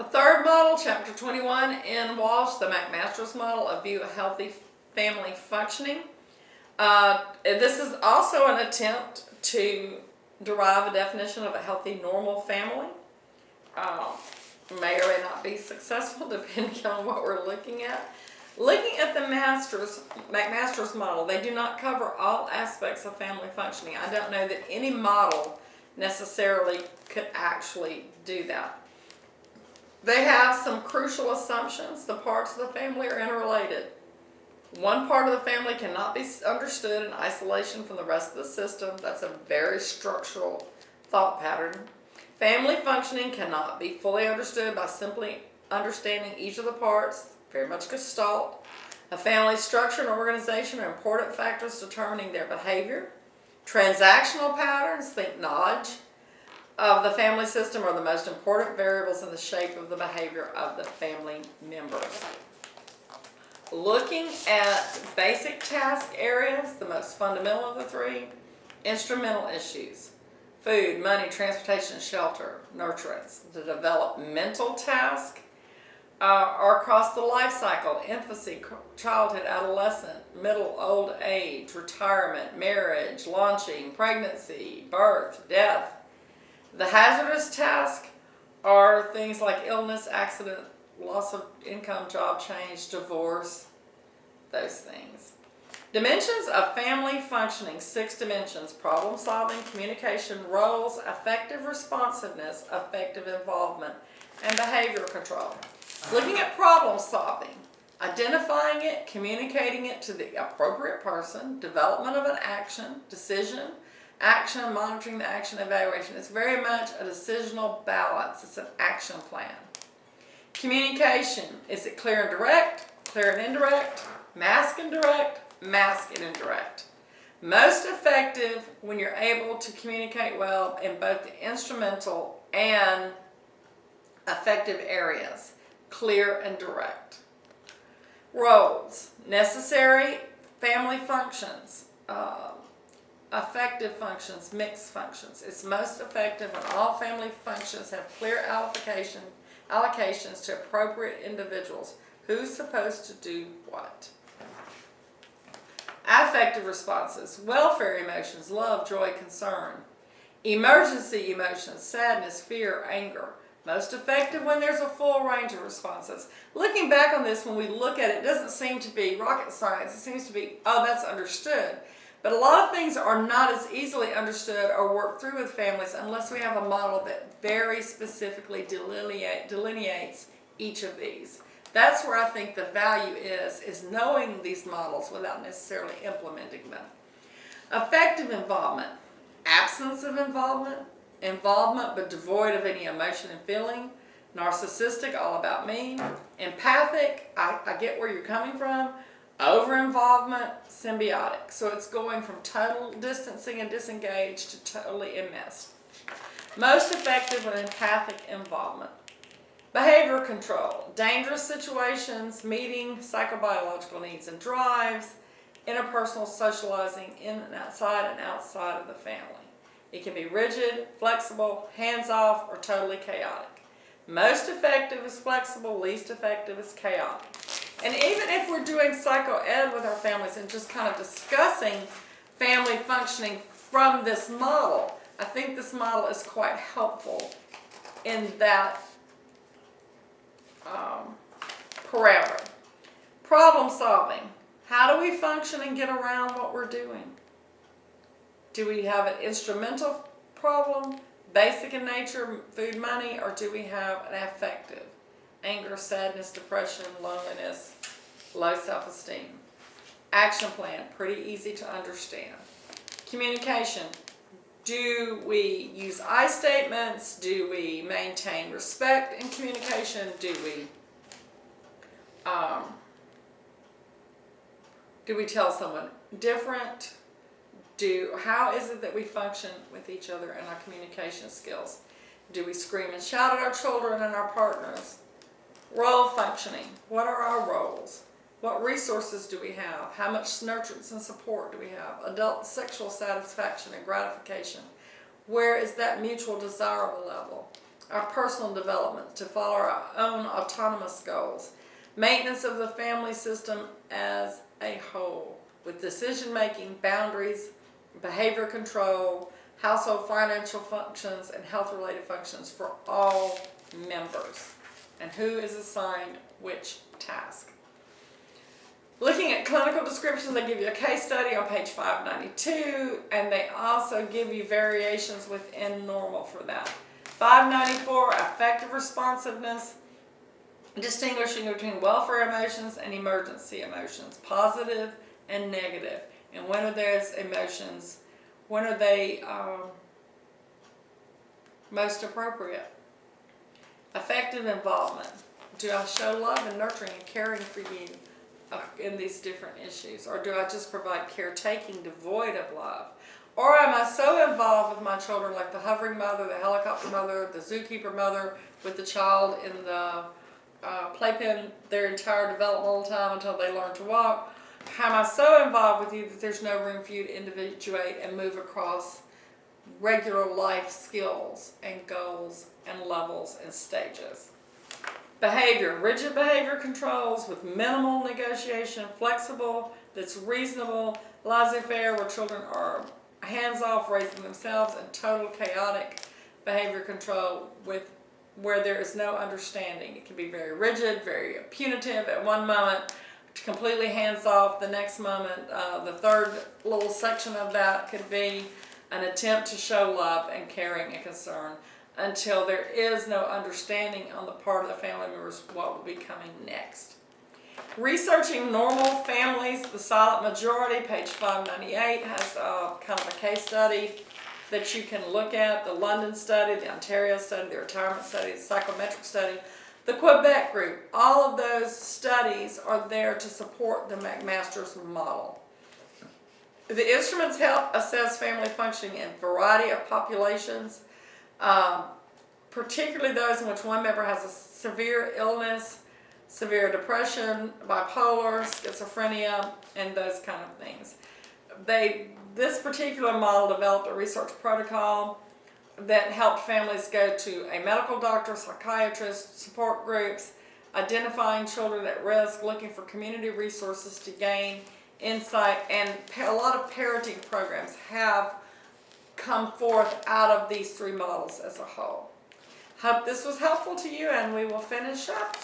A third model, Chapter 21 in Walsh, the McMaster's model, A View of Healthy Family Functioning. This is also an attempt to derive a definition of a healthy, normal family. May or may not be successful depending on what we're looking at. Looking at the McMaster's model, they do not cover all aspects of family functioning. I don't know that any model necessarily could actually do that. They have some crucial assumptions. The parts of the family are interrelated. One part of the family cannot be understood in isolation from the rest of the system. That's a very structural thought pattern. Family functioning cannot be fully understood by simply understanding each of the parts, very much Gestalt. A family's structure and organization are important factors determining their behavior. Transactional patterns, think knowledge, of the family system are the most important variables in the shape of the behavior of the family members. Looking at basic task areas, the most fundamental of the three, instrumental issues, food, money, transportation, shelter, nurturance. The developmental task are across the life cycle: infancy, childhood, adolescent, middle, old age, retirement, marriage, launching, pregnancy, birth, death. The hazardous tasks are things like illness, accident, loss of income, job change, divorce, those things. Dimensions of family functioning, 6 dimensions: problem solving, communication, roles, affective responsiveness, affective involvement, and behavior control. Looking at problem solving, identifying it, communicating it to the appropriate person, development of an action, decision, action, monitoring the action, evaluation. It's very much a decisional balance. It's an action plan. Communication, is it clear and direct, clear and indirect, mask and direct, mask and indirect? Most effective when you're able to communicate well in both the instrumental and affective areas, clear and direct. Roles, necessary family functions, effective functions, mixed functions. It's most effective when all family functions have clear allocations to appropriate individuals. Who's supposed to do what? Affective responses, welfare emotions, love, joy, concern. Emergency emotions, sadness, fear, anger. Most effective when there's a full range of responses. Looking back on this, when we look at it, it doesn't seem to be rocket science. It seems to be, oh, that's understood. But a lot of things are not as easily understood or worked through with families unless we have a model that very specifically delineates each of these. That's where I think the value is knowing these models without necessarily implementing them. Effective involvement, absence of involvement, involvement but devoid of any emotion and feeling, narcissistic, all about me, empathic, I get where you're coming from, over-involvement, symbiotic. So it's going from total distancing and disengaged to totally enmeshed. Most effective with empathic involvement. Behavior control, dangerous situations, meeting psychobiological needs and drives, interpersonal socializing in and outside of the family. It can be rigid, flexible, hands-off, or totally chaotic. Most effective is flexible, least effective is chaotic. And even if we're doing psycho-ed with our families and just kind of discussing family functioning from this model, I think this model is quite helpful in that parameter. Problem solving. How do we function and get around what we're doing? Do we have an instrumental problem, basic in nature, food, money, or do we have an affective? Anger, sadness, depression, loneliness, low self-esteem. Action plan, pretty easy to understand. Communication. Do we use I statements? Do we maintain respect in communication? Do we tell someone different? How is it that we function with each other in our communication skills? Do we scream and shout at our children and our partners? Role functioning. What are our roles? What resources do we have? How much nurturance and support do we have? Adult sexual satisfaction and gratification. Where is that mutual desirable level? our personal development, to follow our own autonomous goals, maintenance of the family system as a whole, with decision-making, boundaries, behavior control, household financial functions, and health-related functions for all members, and who is assigned which task. Looking at clinical descriptions, they give you a case study on page 592, and they also give you variations within normal for that. 594, affective responsiveness, distinguishing between welfare emotions and emergency emotions, positive and negative. And when are those emotions, when are they most appropriate? Affective involvement. Do I show love and nurturing and caring for you in these different issues? Or do I just provide caretaking devoid of love? Or am I so involved with my children, like the hovering mother, the helicopter mother, the zookeeper mother, with the child in the playpen their entire developmental time until they learn to walk? How am I so involved with you that there's no room for you to individuate and move across regular life skills and goals and levels and stages? Behavior, rigid behavior controls with minimal negotiation, flexible, that's reasonable, laissez-faire, where children are hands-off, raising themselves, and total chaotic behavior control with where there is no understanding. It can be very rigid, very punitive at one moment, completely hands-off the next moment. The third little section of that could be an attempt to show love and caring and concern until there is no understanding on the part of the family members what will be coming next. Researching normal families, the silent majority, page 598, has kind of a case study that you can look at. The London study, the Ontario study, the retirement study, the psychometric study, the Quebec group. All of those studies are there to support the McMaster's model. The instruments help assess family functioning in a variety of populations, particularly those in which one member has a severe illness, severe depression, bipolar, schizophrenia, and those kind of things. This particular model developed a research protocol that helped families go to a medical doctor, psychiatrist, support groups, identifying children at risk, looking for community resources to gain insight, and a lot of parenting programs have come forth out of these three models as a whole. Hope this was helpful to you, and we will finish up